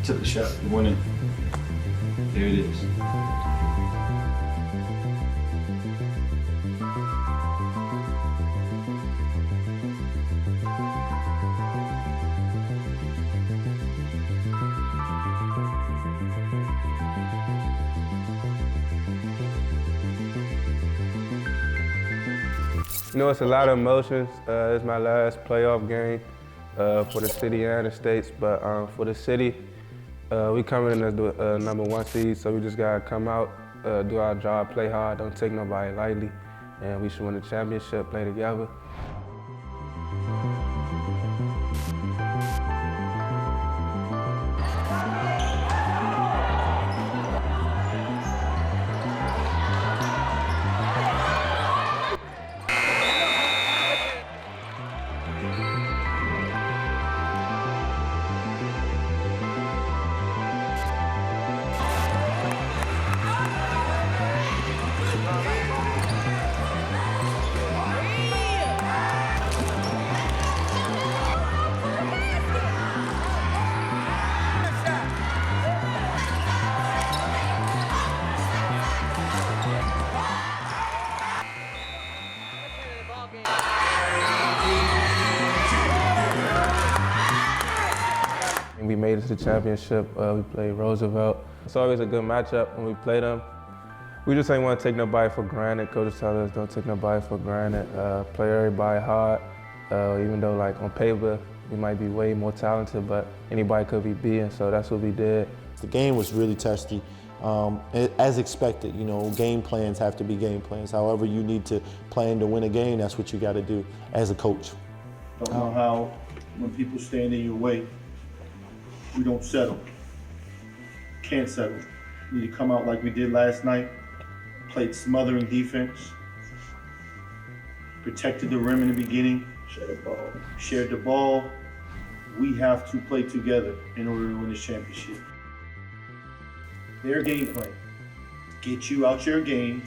Took the shot, you went in. There it is. You know, it's a lot of emotions. It's my last playoff game for the city and the states, but for the city, we coming in as the #1 seed, so we just gotta come out, do our job, play hard, don't take nobody lightly, and we should win the championship, play together. We made it to the championship. We played Roosevelt. It's always a good matchup when we play them. We just ain't want to take nobody for granted. Coaches tell us don't take nobody for granted. Play everybody hard. Even though like on paper we might be way more talented, but anybody could be beaten. So that's what we did. The game was really testy. As expected, you know, game plans have to be game plans. However you need to plan to win a game, that's what you got to do as a coach. Don't know how when people stand in your way, we don't settle. Can't settle. We need to come out like we did last night, played smothering defense, protected the rim in the beginning, shared the ball. We have to play together in order to win this championship. Their game plan, get you out your game.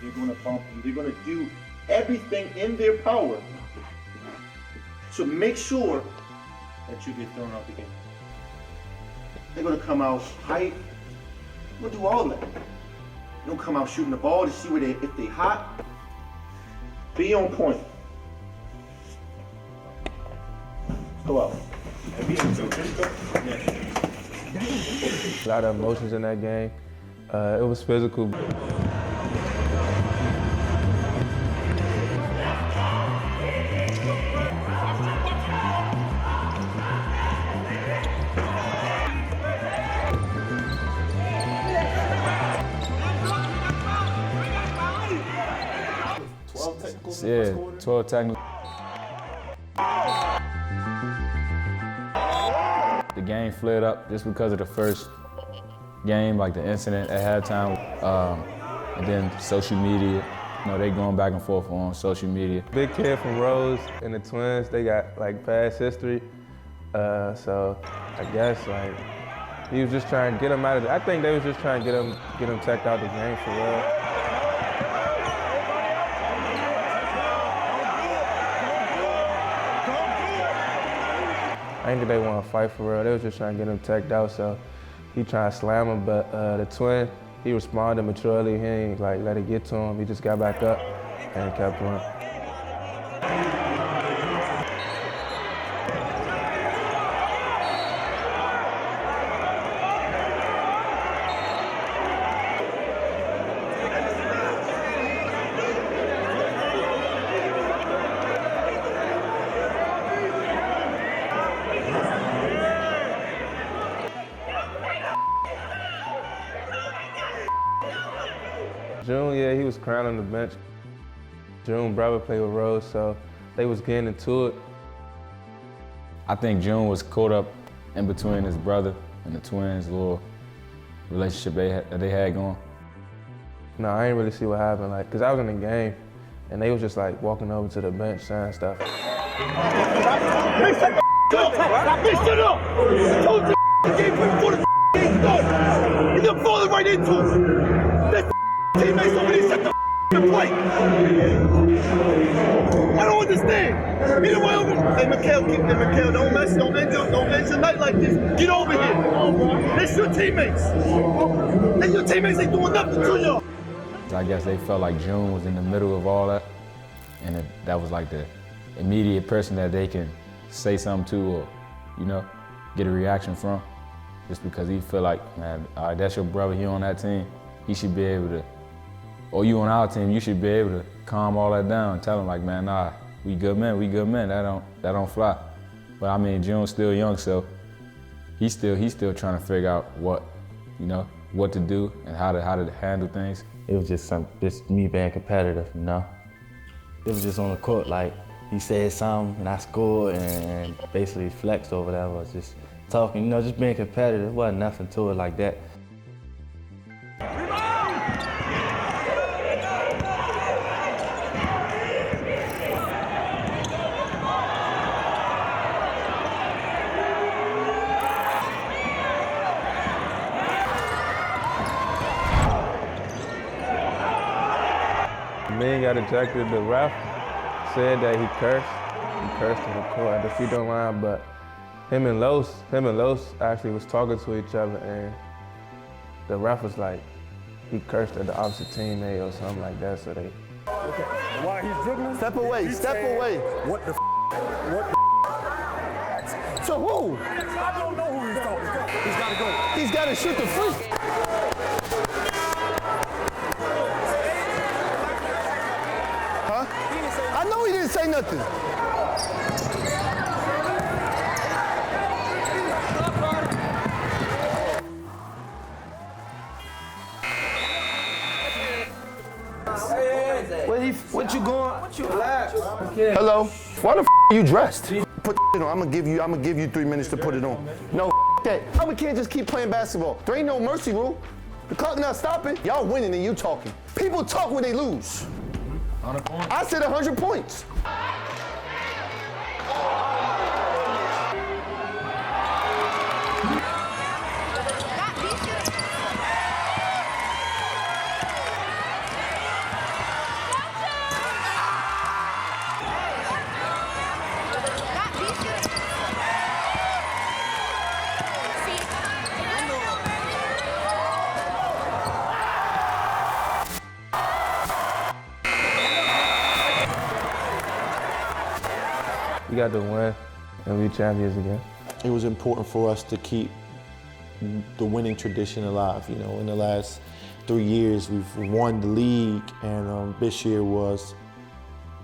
They're gonna pump you. They're gonna do everything in their power to make sure that you get thrown out the game. They're gonna come out hype. They're gonna do all that. They don't come out shooting the ball to see if they hot. Be on point. Let's go out. A lot of emotions in that game. It was physical. Yeah, 12 technical. The game flared up just because of the first game, like the incident at halftime, and then social media. You know, they going back and forth on social media. Big kid from Rose and the Twins, they got like past history. So I guess like he was just trying to get him out of it. I think they was just trying to get him checked out the game for real. I think they want to fight for real. They was just trying to get him teched out, so he tried to slam him, but the twin, he responded maturely. He ain't like let it get to him. He just got back up and kept running. June, yeah, he was crying on the bench. June brother played with Rose, so they was getting into it. I think June was caught up in between his brother and the Twins' little relationship that they had going. No, I didn't really see what happened, like, cause I was in the game, and they was just like walking over to the bench saying stuff. He's falling right into him. That teammates over there, shut the play. I don't understand. Get away over. Hey, Mikhail, don't end your night like this. Get over here. That's your teammates. And your teammates ain't doing nothing to y'all. I guess they felt like June was in the middle of all that, and that was like the immediate person that they can say something to or, you know, get a reaction from. Just because he feel like, man, all right, that's your brother, he on that team, he should be able to, or you on our team, you should be able to calm all that down and tell him like, man, nah, we good men, that don't fly. But I mean, June's still young, so he's still trying to figure out what, you know, what to do and how to handle things. It was just me being competitive, you know? It was just on the court, like, he said something and I scored and basically flexed or whatever. I was just talking, you know, just being competitive. It wasn't nothing to it like that. Man got ejected. The ref said that he cursed. He cursed in the court at the free throw line, but him and Los actually was talking to each other, and the ref was like, he cursed at the opposite teammate or something like that, so they. Okay. While he's dribbling, Step away, step away. What the what the So who? I don't know who he's talking to. He's got to go. He's got to shoot the free. Huh? I know he didn't say nothing. What you going? What you relax? Hello. Why the you dressed? Put it on. I'm gonna give you 3 minutes to put it on. No that. We can't just keep playing basketball. There ain't no mercy rule. The clock not stopping. Y'all winning and you talking. People talk when they lose. 100 points. I said 100 points. We got to win and be champions again. It was important for us to keep the winning tradition alive. You know, in the last 3 years, we've won the league, and this year was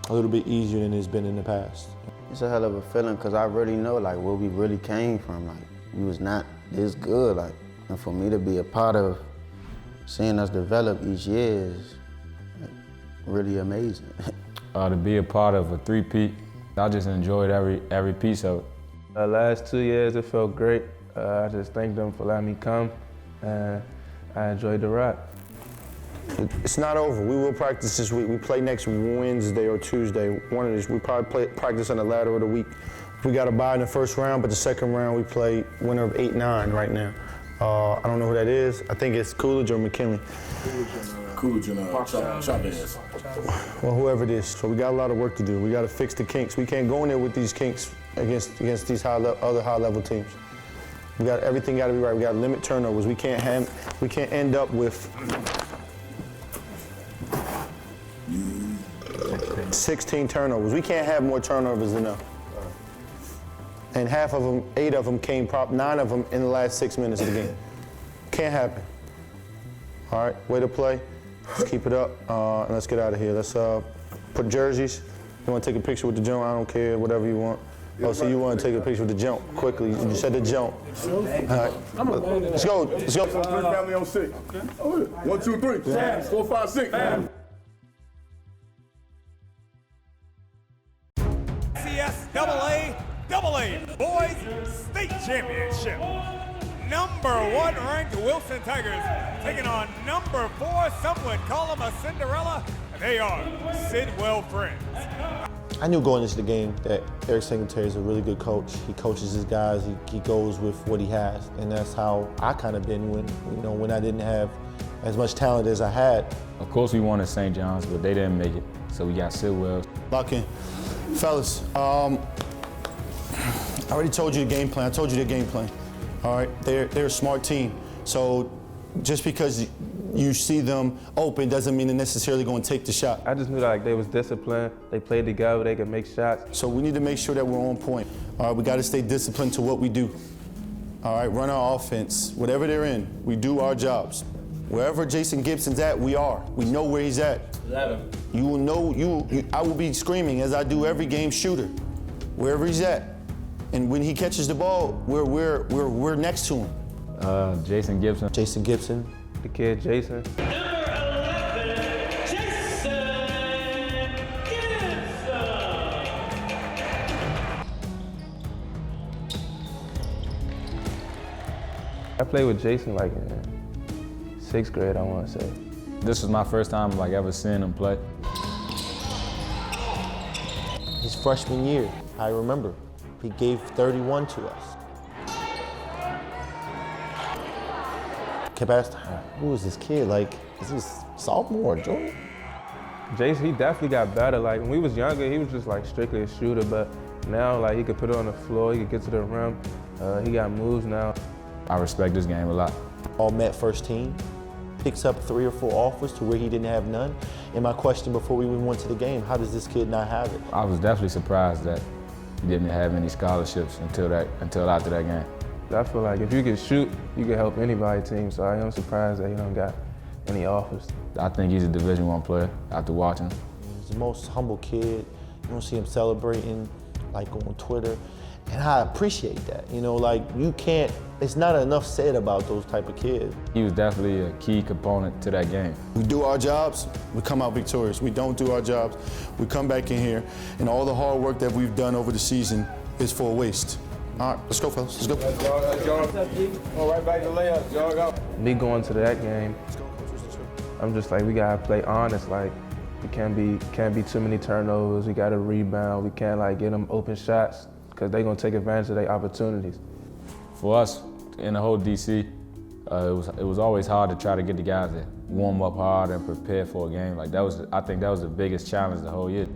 a little bit easier than it's been in the past. It's a hell of a feeling because I really know like where we really came from. Like we was not this good. Like, and for me to be a part of seeing us develop each year is like, really amazing. To be a part of a three-peat, I just enjoyed every piece of it. The last 2 years, it felt great. I just thank them for letting me come, and I enjoyed the ride. It's not over. We will practice this week. We play next Wednesday or Tuesday. One of these. We probably practice on the latter of the week. We got a bye in the first round, but the second round we play winner of 8-9 right now. I don't know who that is. I think it's Coolidge or McKinley. Coolidge and Chavez. Well, whoever it is. So we got a lot of work to do. We got to fix the kinks. We can't go in there with these kinks against these other high-level teams. Everything got to be right. We got to limit turnovers. We can't end up with 16 turnovers. We can't have more turnovers than enough. And 8 of them came, 9 of them in the last 6 minutes of the game. Can't happen. All right, way to play. Let's keep it up, and let's get out of here. Let's put jerseys. You want to take a picture with the jump? I don't care, whatever you want. Oh, so you want to take a picture with the jump quickly? You said the jump. All right, let's go. Let's go. Family on 6. 1, 2, 3. 4, 5, 6. DCIAA Boys State Championship. #1 ranked Wilson Tigers taking on #4, some would call them a Cinderella, and they are Sidwell Friends. I knew going into the game that Eric Singletary is a really good coach. He coaches his guys. He goes with what he has, and that's how I kind of been when I didn't have as much talent as I had. Of course, we wanted St. John's, but they didn't make it. So we got Sidwell. Lock in. Fellas, I already told you the game plan. I told you the game plan. All right, they're a smart team. So just because you see them open doesn't mean they're necessarily going to take the shot. I just knew that, like, they was disciplined. They played together. They could make shots. So we need to make sure that we're on point. All right, we got to stay disciplined to what we do. All right, run our offense. Whatever they're in, we do our jobs. Wherever Jason Gibson's at, we are. We know where he's at. You will know. I will be screaming as I do every game. Shooter, wherever he's at, and when he catches the ball, we're next to him. Jason Gibson. Jason Gibson. The kid, Jason. I played with Jason like in 6th grade, I want to say. This was my first time like ever seeing him play. His freshman year, I remember, he gave 31 to us. Kept asking, who is this kid? Like, is this sophomore or junior? Jason, he definitely got better. Like, when we was younger, he was just like strictly a shooter, but now like he could put it on the floor, he could get to the rim. He got moves now. I respect this game a lot. All Met first team, picks up 3 or 4 offers to where he didn't have none. And my question before we even went to the game, how does this kid not have it? I was definitely surprised that he didn't have any scholarships until after that game. I feel like if you can shoot, you can help anybody's team, so I am surprised that he don't got any offers. I think he's a Division I player after watching him. He's the most humble kid. You don't see him celebrating like on Twitter. And I appreciate that. You know, like it's not enough said about those type of kids. He was definitely a key component to that game. We do our jobs, we come out victorious. We don't do our jobs, we come back in here, and all the hard work that we've done over the season is for a waste. All right, let's go, fellas. Let's go. All right, back to layup. Y'all go. Me going to that game, I'm just like, we gotta play honest. Like, it can't be too many turnovers. We gotta rebound. We can't like get them open shots because they're gonna take advantage of their opportunities. For us, in the whole DC, it was always hard to try to get the guys to warm up hard and prepare for a game. Like I think that was the biggest challenge the whole year.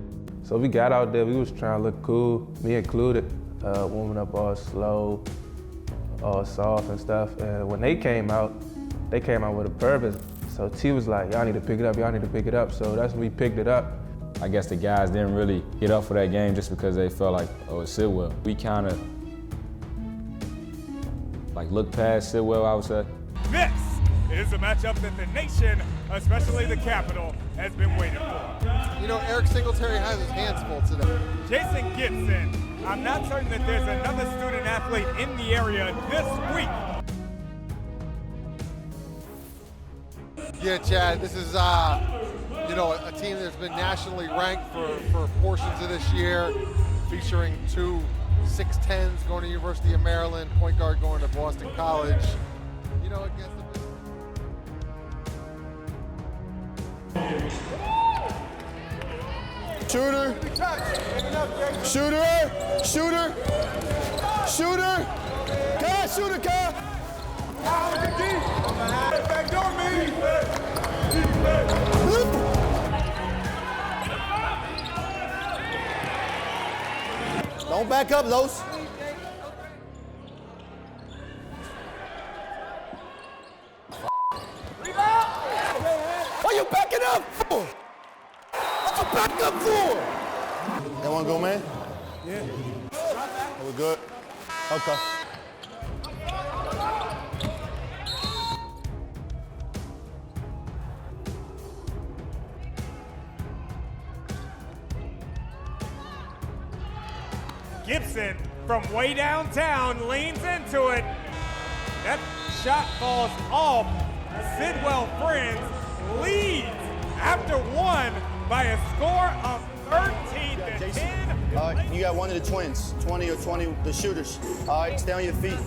So we got out there, we was trying to look cool, me included, warming up all slow, all soft and stuff. And when they came out with a purpose. So T was like, y'all need to pick it up, y'all need to pick it up. So that's when we picked it up. I guess the guys didn't really get up for that game just because they felt like, oh, it's Sidwell. We kind of like looked past Sidwell, I would say. This is a matchup that the nation, especially the capital, has been waiting for. You know, Eric Singletary has his hands full today. Jason Gibson. I'm not certain that there's another student athlete in the area this week. Yeah, Chad, this is you know, a team that's been nationally ranked for portions of this year, featuring 2 6'10s going to University of Maryland, point guard going to Boston College. You know, against Shooter! Shooter! Shooter! Shooter! Kai, shooter, Kai! Back door, me! Don't back up, Los. What you backing up for? What you back up for? That one go, man? Yeah. We good? Okay. Gibson from way downtown leans into it. That shot falls off. Sidwell Friends leads after 1 by a score of 13 to 10. All right, you got one of the twins, 20 or 20, the shooters. All right, stay on your feet.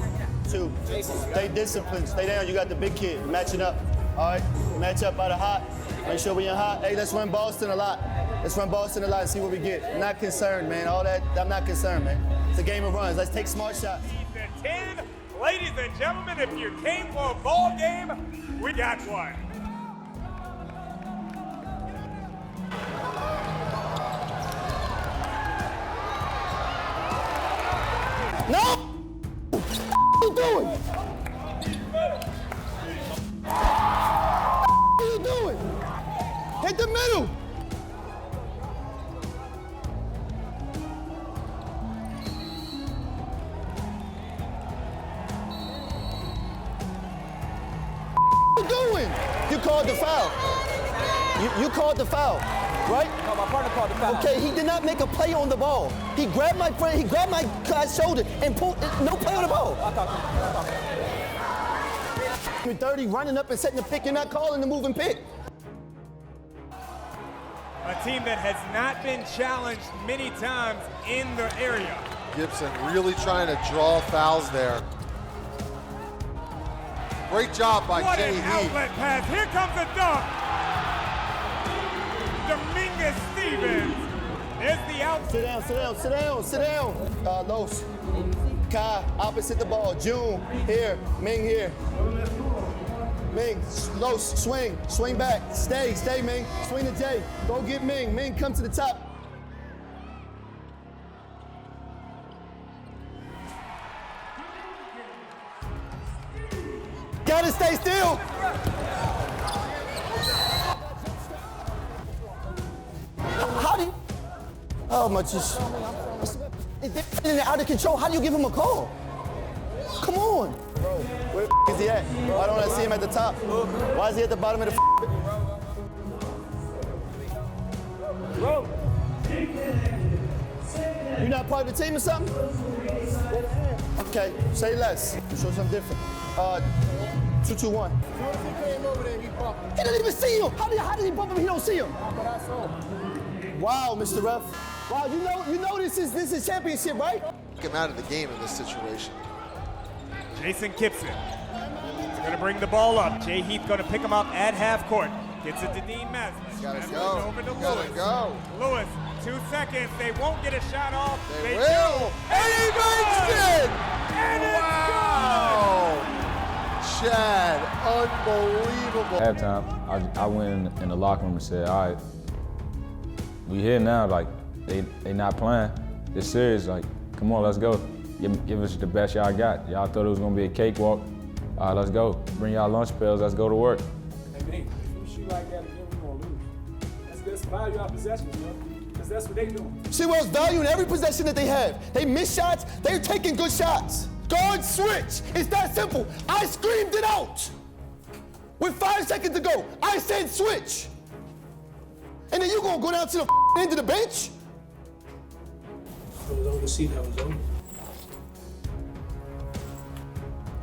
2, stay disciplined, stay down. You got the big kid matching up. All right, match up by the hot. Make sure we in hot. Hey, let's run Boston a lot. Let's run Boston a lot and see what we get. I'm not concerned, man. All that, I'm not concerned, man. It's a game of runs. Let's take smart shots. 10. Ladies and gentlemen, if you came for a ball game, we got one. No! What are you doing? What are you doing? Hit the middle! What are you doing? You called the foul. You called the foul, right? No, my partner called the foul. Okay, he did not make a play on the ball. He grabbed my friend, he grabbed my guy's shoulder and pulled, no play on the ball. You're 30, running up and setting the pick, you're not calling the moving pick. A team that has not been challenged many times in the area. Gibson really trying to draw fouls there. Great job by What Jay an Heath. outlet pass. Here comes a dunk. Dominguez Stevens. There's the out. Sit down, sit down, sit down, sit down. Los, Kai, opposite the ball. June, here, Ming here. Ming, Los, swing back. Stay, Ming. Swing to Jay. Go get Ming. Ming, come to the top. Gotta stay still. How do you? Oh, much is. It's out of control. How do you give him a call? Come on. Bro, where the is he at? Why don't I see him at the top? Why is he at the bottom of the Bro. You not part of the team or something? Okay, say less. Show something different. 2-2-1. He didn't even see him. How did he bump him? He don't see him. Wow, Mr. Ref. Wow, you know this is championship, right? Take him out of the game in this situation. Jason Gibson is going to bring the ball up. Jay Heath going to pick him up at half court. Gets it to Dean Masmus. Gotta Masmus go. over to Gotta Lewis. go. Lewis, 2 seconds. They won't get a shot off. They will. do. And he makes it! And Wow! Chad, unbelievable. Halftime, I went in the locker room and said, all right, we here now, like, they not playing. It's serious, like, come on, let's go. Give us the best y'all got. Y'all thought it was gonna be a cakewalk. All right, let's go. Bring y'all lunch pails, let's go to work. Hey, man, if you shoot like that again, we're gonna lose. That's value our possessions, bro. Because that's what they doing. Sidwell's valuing every possession that they have. They miss shots, they're taking good shots. Guard switch. It's that simple. I screamed it out. With 5 seconds to go, I said switch. And then you gonna go down to the end of the bench? It was over the seat that was over.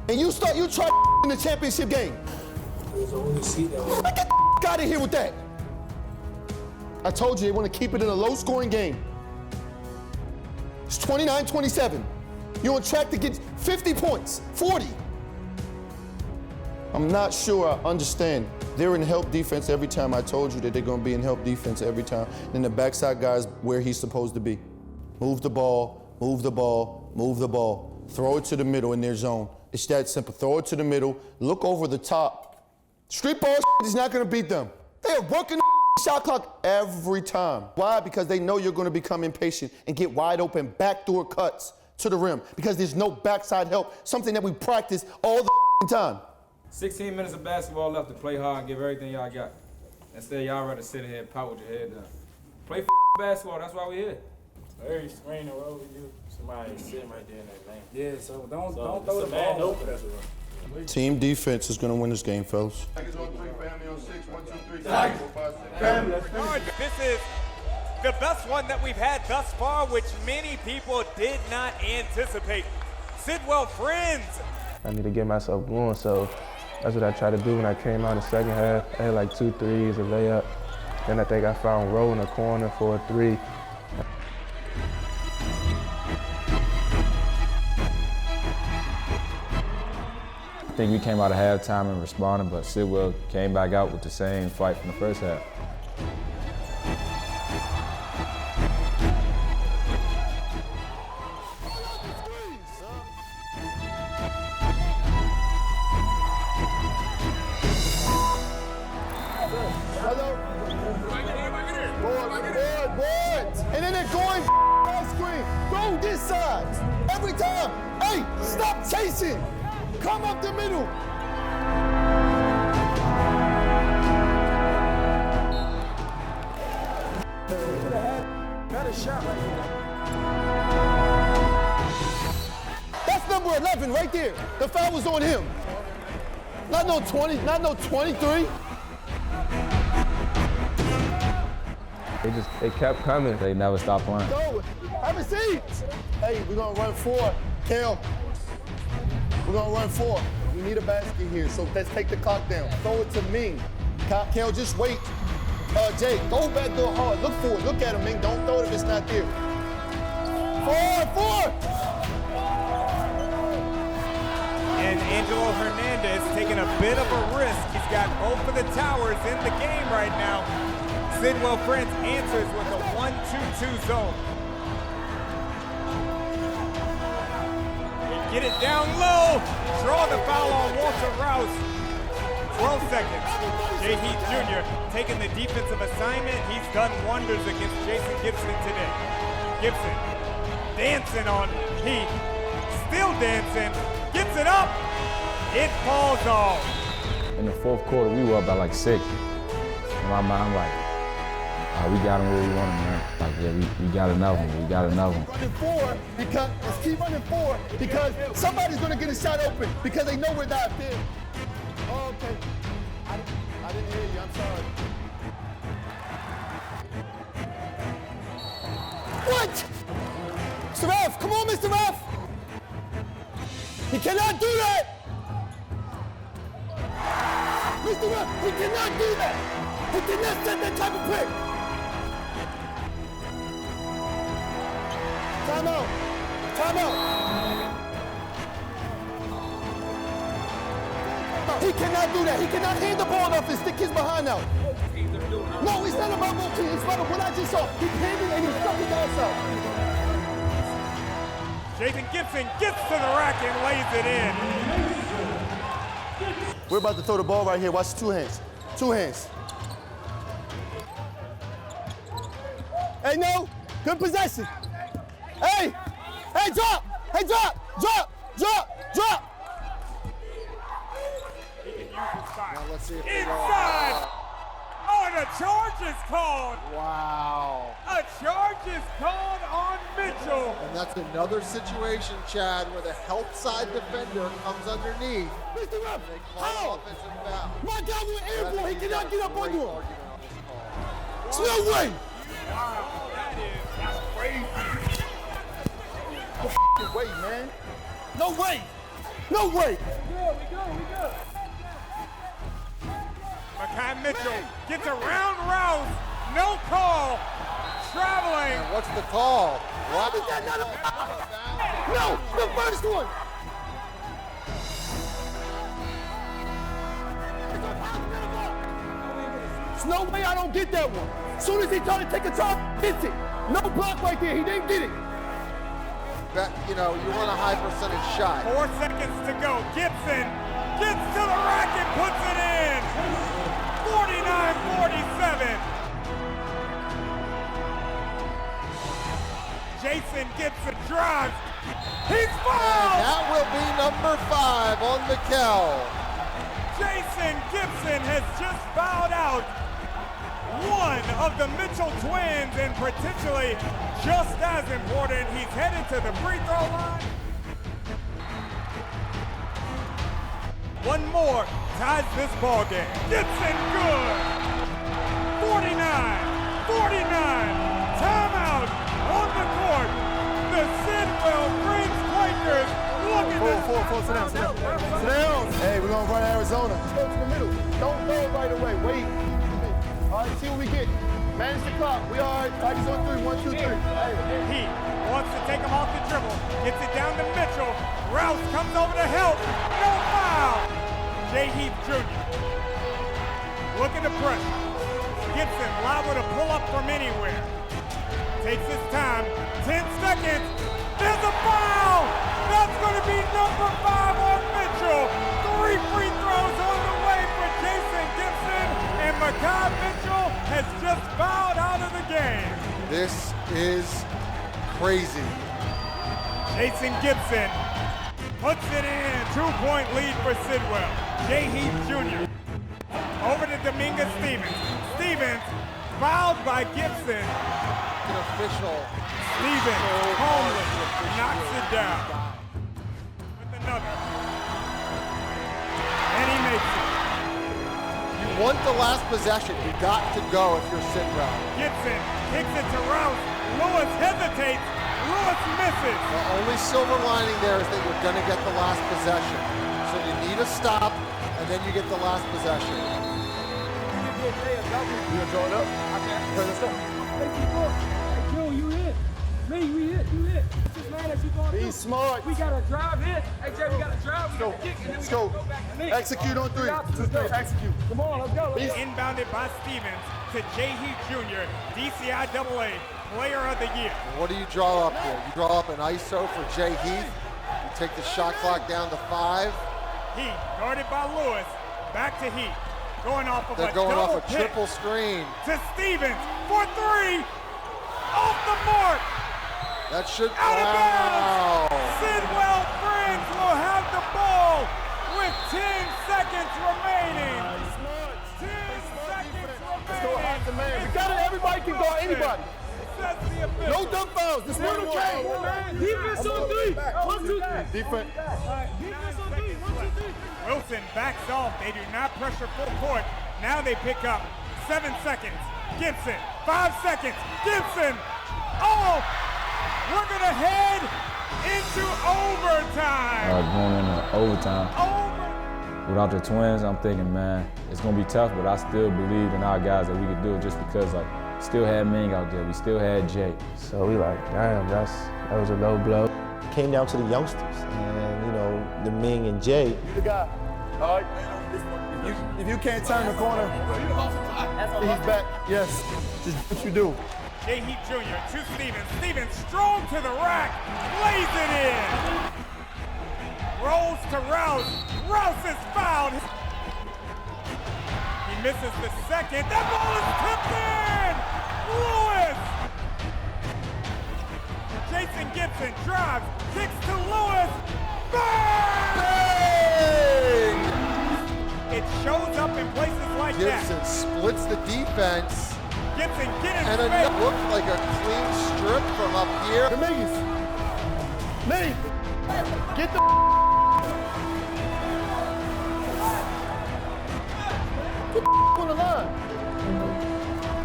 And you try in the championship game. It was over the seat that was over. Get the out of here with that. I told you they want to keep it in a low-scoring game. It's 29-27. You're on track to get 50 points, 40. I'm not sure I understand. They're in help defense every time. I told you that they're going to be in help defense every time. Then the backside guy's where he's supposed to be. Move the ball, move the ball, move the ball. Throw it to the middle in their zone. It's that simple. Throw it to the middle. Look over the top. Street ball is not going to beat them. They are working the shot clock every time. Why? Because they know you're going to become impatient and get wide open backdoor cuts to the rim because there's no backside help, something that we practice all the time. 16 minutes of basketball left to play hard and give everything y'all got. Instead, y'all rather sit here and pout with your head down. Play basketball, that's why we're here. Every screen or over you, somebody sitting right there in that lane. Yeah, so don't throw the ball open. Team defense is going to win this game, fellas. This is the best one that we've had thus far, which many people did not anticipate. Sidwell friends. I need to get myself going, so that's what I tried to do when I came out in the second half. I had like 2 threes, a layup. Then I think I found Rowe in the corner for a 3. I think we came out of halftime and responded, but Sidwell came back out with the same fight from the first half. And then they're going off screen. Go this side. every time. Hey, stop chasing. Come up the middle. Better shot right here. That's number 11 right there. The foul was on him. Not no 20, not no 23. They kept coming. They never stopped playing. Go, have a seat. Hey, we're gonna run 4, Kel. We're gonna run 4. We need a basket here, so let's take the clock down. Throw it to Ming. Kel, just wait. Jay, go back door hard. Look for it. Look at him, Ming. Don't throw it if it's not there. 4. And Angelo Hernandez taking a bit of a risk. He's got both of the towers in the game right now. Sidwell Friends answers with a 1-2-2 zone. Get it down low. Draw the foul on Walter Rouse. 12 seconds. Jay Heath Jr. taking the defensive assignment. He's done wonders against Jason Gibson today. Gibson dancing on Heath. Still dancing. Gets it up. It falls off. In the fourth quarter, we were up by like 6. In my mind, I'm like, we got him where we want him, man. Like, yeah, we got enough of him. We got enough of him. Running 4 because let's keep running 4 because somebody's gonna get a shot open because they know we're not there. Oh, okay. I didn't hear you. I'm sorry. What? Mr. Ref, come on, Mr. Ref. He cannot do that. Mr. Ref, he cannot do that. He cannot set that type of pick. Time out. Time out. He cannot do that. He cannot hand the ball off and stick his behind out. No, it's not about both teams. It's about what I just saw. He handed and he stuck his ass out. Jason Gibson gets to the rack and lays it in. We're about to throw the ball right here. Watch 2 hands. 2 hands. Hey, no. Good possession. Hey. Hey, drop. Hey, drop. Drop. Drop. Drop. Now let's see if they go. Inside. Oh, and a charge is called. Wow. A charge is called on Mitchell. And that's another situation, Chad, where the help side defender comes underneath. Mr. Ref, They call how? offensive foul. My guy went air That's ball. He a cannot get up great under him. argument on this call. There's no way. Wow, that's crazy. No f***ing way, man. No way. No way. We good. Makai Mitchell gets around Rouse. No call. Traveling. And what's the call? How is that not a foul? No, the first one. There's no way I don't get that one. As soon as he tried to take a charge, hits it. No block right there. He didn't get it. You know, you want a high percentage shot. 4 seconds to go. Gibson gets to the rack and puts it in. 49-47. Jason Gibson drives. He's fouled. That will be number 5 on Mikel. Jason Gibson has just fouled out one of the Mitchell twins, and potentially just as important, he's headed to the free throw line. One more ties this ball game. Gibson good. 49-49. Timeout on the court. The Sidwell Friends Quakers looking Sit down. Hey, we're gonna run Arizona. Go to the middle. Don't go right away. Wait. All right, see what we get. Manage the clock. We all right. Tigers on 3. 1, 2, 3. He wants to take him off the dribble. Gets it down to Mitchell. Rouse comes over to help. No foul. Jay Heath Jr. looking to pressure. Gibson liable to pull up from anywhere. Takes his time. 10 seconds. There's a foul. That's going to be number 5 on Mitchell. 3 free throws on the way for Jason Gibson. And Makai Mitchell has just fouled out of the game. This is crazy. Jason Gibson puts it in. 2-point lead for Sidwell. Jay Heath Jr. over to Dominguez Stevens. Stevens fouled by Gibson. An official. Stevens calmly knocks it down with another. And he makes it. You want the last possession. You got to go if you're Sidwell. Gibson kicks it to Rouse. Lewis hesitates. Lewis misses. The only silver lining there is that you're going to get the last possession. So you need a stop, and then you get the last possession. You gonna draw it up? Okay, let's go. Hey, Joe, you hit. Me, we hit. You hit. Just man as you going Be smart. We got to drive hit. Hey, Jay, we got to drive. We got to kick, and then Let's we go. gotta go back to me. Execute on 3. 2, 3. Execute. Come on, let's go. Let's go. Inbounded by Stevens to Jay Heath Jr., DCIAA Player of the Year. What do you draw up here? You draw up an ISO for Jay Heath. You take the shot clock down to 5. Heath, guarded by Lewis, back to Heath. Going off of They're a going off double a pick triple screen. to Stevens for 3. Off the mark. That should, Out of wow. bounds. Sidwell Friends will have the ball with 10 seconds remaining. 10 seconds remaining. Let's go hot the man. We got it. Everybody can guard anybody. Says the official. No dumb fouls. This one okay. Defense on 3. 1, 2, 3. Defense. Defense on 3. 1, 2, 3. Wilson backs off. They do not pressure full court. Now they pick up 7 seconds. Gibson, 5 seconds. Gibson. Oh, we're going to head into overtime. Going into overtime. Without the twins, I'm thinking, man, it's going to be tough, but I still believe in our guys that we could do it just because, like, still had Ming out there. We still had Jay. So we like, damn, that was a low blow. Came down to the youngsters, and you know, the Ming and Jay. You the guy. All right. If you can't turn the corner, he's back. Yes. Just do what you do. Jay Heath Jr. to Stevens. Stevens strong to the rack. Lays it in. Rolls to Rouse. Rouse is fouled. He misses the second. That ball is tipped in. Lewis. Jason Gibson drives. Kicks to Lewis. Bang! It shows up in places like Gibson that. splits the defense. Gibson, get in And it space. looked like a clean strip from up here. Dominguez. Nate. Get the on the line.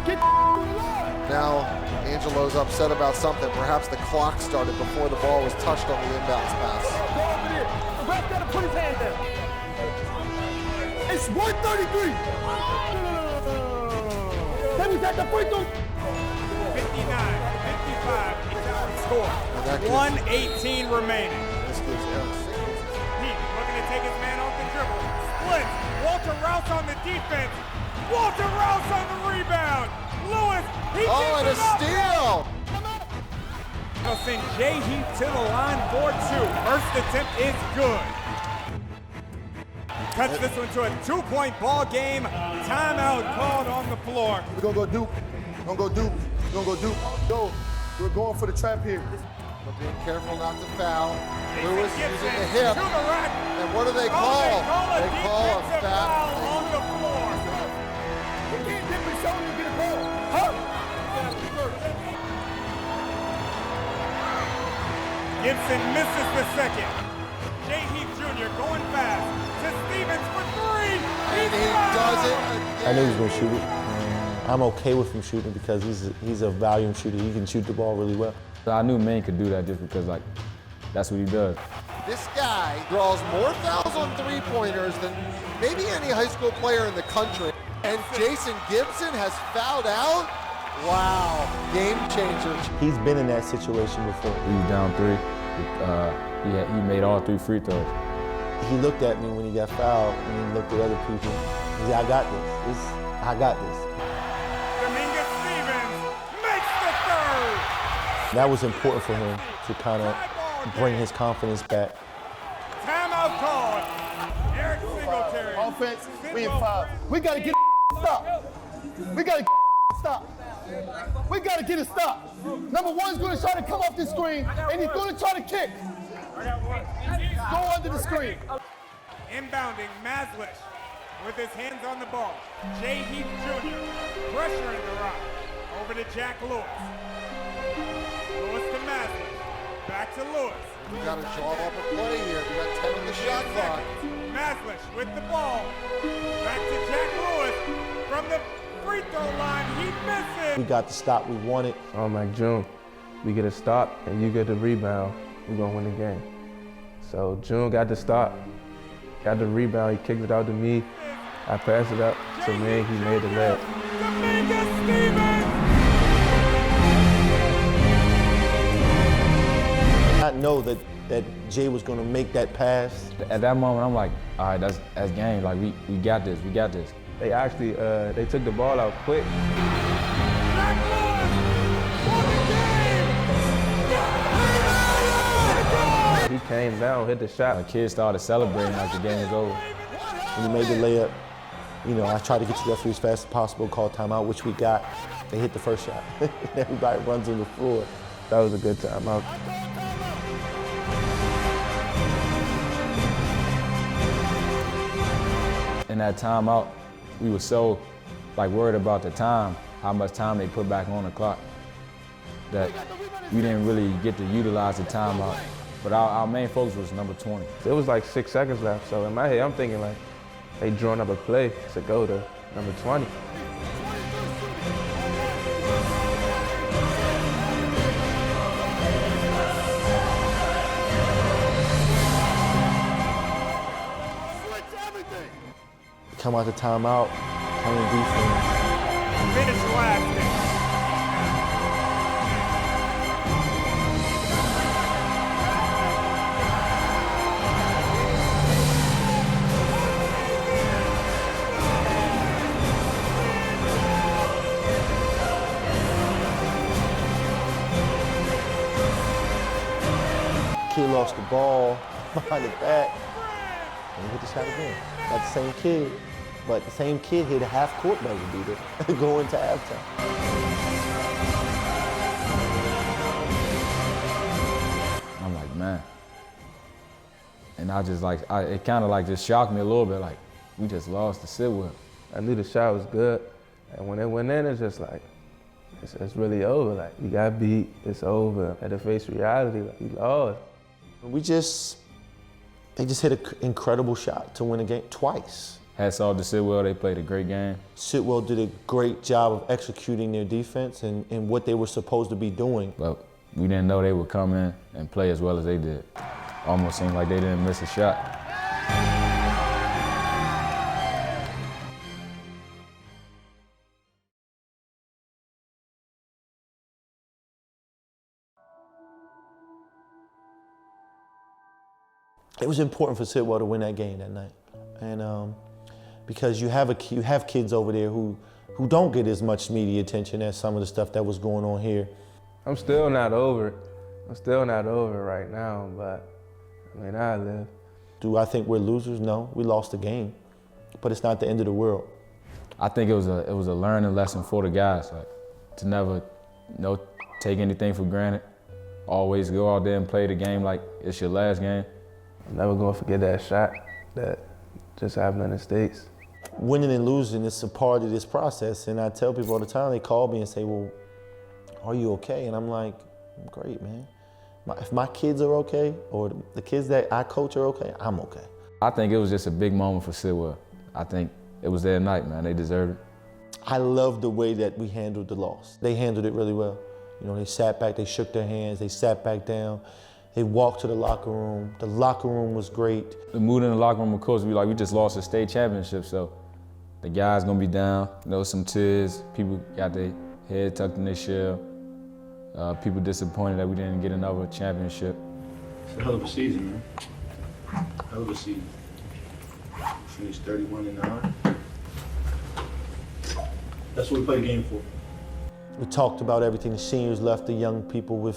Get on the line. Now, Angelo's upset about something. Perhaps the clock started before the ball was touched on the inbounds pass. Go over there. The ref got to put his hand down. It's 133. That was at the free throw. 59, 55, score. 1:18 remaining. This gives Eric Sickles. Heath looking to take his man off the dribble. Split. Walter Rouse on the defense. Walter Rouse on the rebound. Lewis, he Oh, gets and a it up. steal! They'll send Jay Heath to the line for 2. First attempt is good. Cuts this one to a 2-point ball game. Timeout called on the floor. We're going to go Duke. We're going to go Duke. We're going to go Duke. Go. We're going for the trap here. But being careful not to foul. Jason Lewis Gibson using the hip. to the rack. And what do they Oh, call? they call a defensive foul foul. on the floor. You can't dip his shoulder and get a ball. Huh? Gibson misses the second. Jay Heath Jr. going fast to Stevens for 3. And he does it I knew he was again. going to shoot it. I'm okay with him shooting because he's a volume shooter. He can shoot the ball really well. So I knew Ming could do that just because, like, that's what he does. This guy draws more fouls on three-pointers than maybe any high school player in the country. And Jason Gibson has fouled out? Wow, game changer. He's been in that situation before. He was down 3. He made all 3 free throws. He looked at me when he got fouled, and he looked at other people. He said, I got this. I got this. Dominguez Stevens makes the 3rd. That was important for him to kind of bring his confidence back. Timeout called. Eric Singletary. Offense, we in 5. We got to get stop. We got to stop. We got to get a stop. Number one's going to try to come off the screen, and he's going to try to kick. Go under the screen. Inbounding Maslish with his hands on the ball. Jay Heath Jr. pressuring the rock. Over to Jack Lewis. Lewis to Maslish. Back to Lewis. We got to draw up a play here. We got 10 on the shot clock. Maslish with the ball. Back to Jack Lewis from the free throw line. He misses. We got the stop we wanted. I'm like, June, we get a stop and you get the rebound, we're gonna win the game. So June got the stop, got the rebound, he kicked it out to me. I passed it up to me, he made the layup. I know that Jay was gonna make that pass. At that moment, I'm like, all right, that's game. Like, we got this, we got this. They actually, they took the ball out quick. He came down, hit the shot. The kids started celebrating like the game was over. When he made the layup, you know, I tried to get to the referee as fast as possible, call timeout, which we got. They hit the first shot. Everybody runs on the floor. That was a good timeout. In that timeout, we were so worried about the time, how much time they put back on the clock, that we didn't really get to utilize the timeout. But our main focus was number 20. It was like 6 seconds left, so in my head, I'm thinking like, they drawing up a play to go to number 20. Come out the timeout, playing defense. Finish last. Kid lost the ball behind the back, and he hit the shot again. Got the same kid, but the same kid hit a half-court buzzer beater going to halftime. I'm like, man. And I just it kind of just shocked me a little bit, like, we just lost to Sidwell. I knew the shot was good, and when it went in, it's just like, it's really over. Like, we got beat, it's over. Had to face reality, like, we lost. They just hit an incredible shot to win a game twice. Hats off to Sidwell, they played a great game. Sidwell did a great job of executing their defense and what they were supposed to be doing. But we didn't know they would come in and play as well as they did. Almost seemed like they didn't miss a shot. It was important for Sidwell to win that game that night, and because you have kids over there who don't get as much media attention as some of the stuff that was going on here. I'm still not over it. I'm still not over it right now, but I mean, I live. Do I think we're losers? No, we lost the game, but it's not the end of the world. I think it was a learning lesson for the guys, like, to never take anything for granted. Always go out there and play the game like it's your last game. I'm never gonna forget that shot that just happened in the States. Winning and losing is a part of this process, and I tell people all the time, they call me and say, well, are you okay? And I'm like, I'm great, man. If my kids are okay, or the kids that I coach are okay, I'm okay. I think it was just a big moment for Sidwell. I think it was their night, man. They deserved it. I love the way that we handled the loss. They handled it really well. You know, they sat back, they shook their hands, they sat back down. They walked to the locker room. The locker room was great. The mood in the locker room, of course, we just lost the state championship, so the guys gonna be down. Some tears. People got their head tucked in their shell. People disappointed that we didn't get another championship. It's a hell of a season, man. Hell of a season. We finished 31-9. That's what we play the game for. We talked about everything. The seniors left the young people with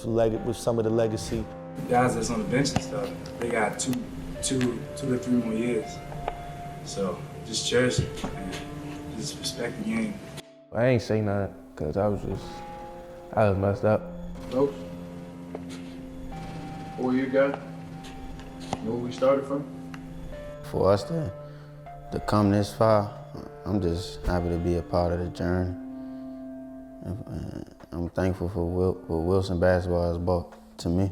some of the legacy. The guys that's on the bench and stuff, they got two to 3 more years. So just cherish it and just respect the game. I ain't say nothing. because I was messed up. Coach? 4-year guy? Know where we started from? For us to come this far, I'm just happy to be a part of the journey. I'm thankful for what Wilson basketball has brought to me.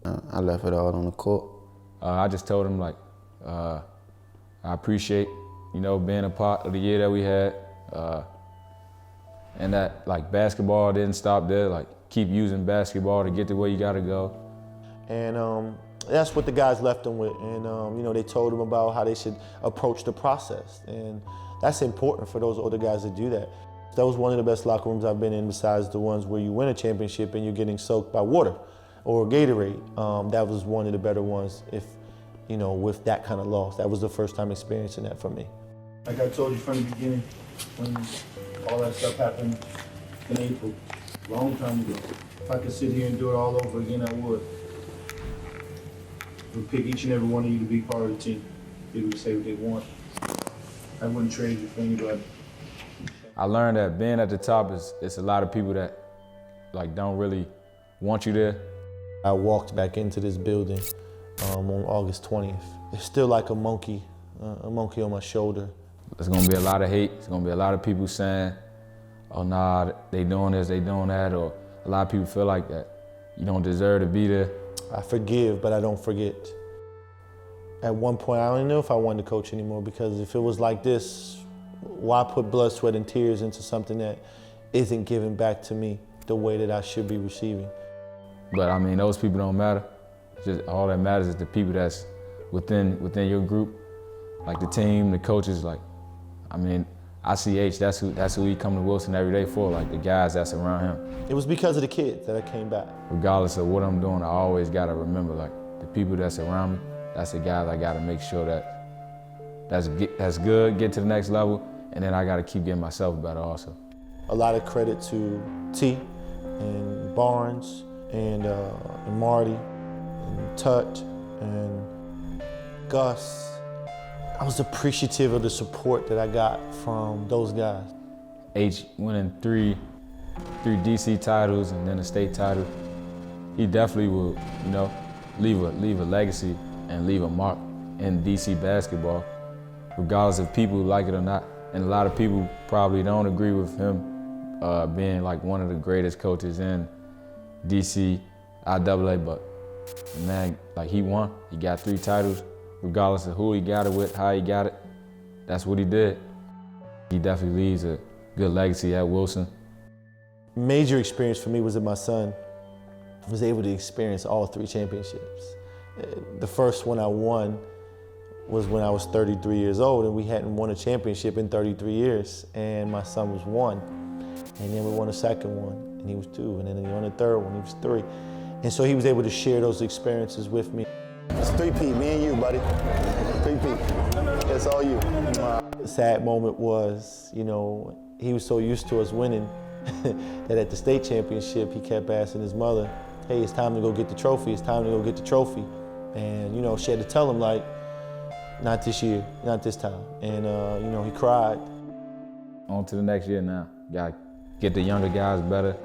I left it all on the court. I just told him, like, I appreciate, you know, being a part of the year that we had, and that, like, basketball didn't stop there. Like, keep using basketball to get to where you gotta go. And that's what the guys left them with. And you know, they told them about how they should approach the process. And that's important for those older guys to do that. That was one of the best locker rooms I've been in, besides the ones where you win a championship and you're getting soaked by water or Gatorade. That was one of the better ones, if, you know, with that kind of loss. That was the first time experiencing that for me. Like I told you from the beginning, when all that stuff happened in April, a long time ago. If I could sit here and do it all over again, I would. I would pick each and every one of you to be part of the team. People would say what they want. I wouldn't trade you for anybody. I learned that being at the top it's a lot of people that, like, don't really want you there. I walked back into this building on August 20th. It's still like a monkey on my shoulder. There's gonna be a lot of hate. There's gonna be a lot of people saying, oh nah, they doing this, they doing that, or a lot of people feel like that. You don't deserve to be there. I forgive, but I don't forget. At one point, I don't even know if I wanted to coach anymore, because if it was like this, why put blood, sweat, and tears into something that isn't given back to me the way that I should be receiving? But I mean, those people don't matter. Just all that matters is the people that's within your group, like the team, the coaches. Like, I mean, ICH, that's who he come to Wilson every day for, like the guys that's around him. It was because of the kids that I came back. Regardless of what I'm doing, I always gotta remember, like, the people that's around me, that's the guys I gotta make sure that's good, get to the next level, and then I gotta keep getting myself better also. A lot of credit to T and Barnes and Marty and Tut and Gus. I was appreciative of the support that I got from those guys. H winning three DC titles and then a state title, he definitely will, you know, leave a legacy and leave a mark in DC basketball, regardless if people like it or not. And a lot of people probably don't agree with him being like one of the greatest coaches in DCIAA, but man, like, he won. He got 3 titles, regardless of who he got it with, how he got it. That's what he did. He definitely leaves a good legacy at Wilson. Major experience for me was that my son was able to experience all 3 championships. The first one I won was when I was 33 years old, and we hadn't won a championship in 33 years, and my son was 1. And then we won a second one, and he was 2, and then we won a third one, he was 3. And so he was able to share those experiences with me. It's 3P, me and you, buddy. 3P, it's all you. The sad moment was, you know, he was so used to us winning that at the state championship, he kept asking his mother, hey, it's time to go get the trophy, it's time to go get the trophy. And, you know, she had to tell him, like, not this year, not this time. And, you know, he cried. On to the next year now. Gotta get the younger guys better.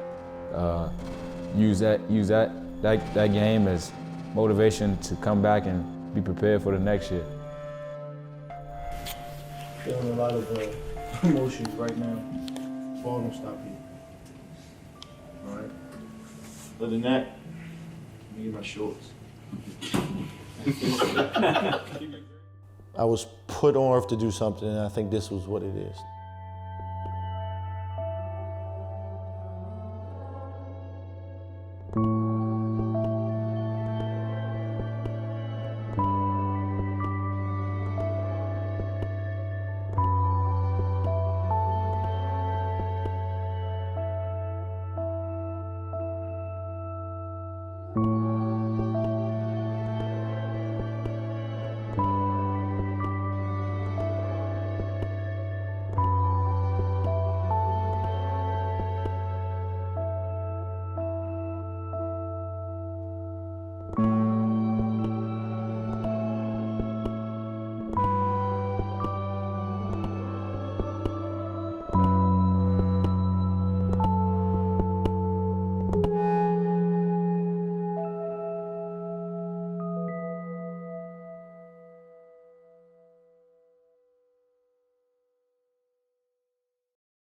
Use that game as motivation to come back and be prepared for the next year. Feeling a lot of emotions right now. Ball don't stop here. All right. Other than that, let me get my shorts. I was put on earth to do something, and I think this was what it is.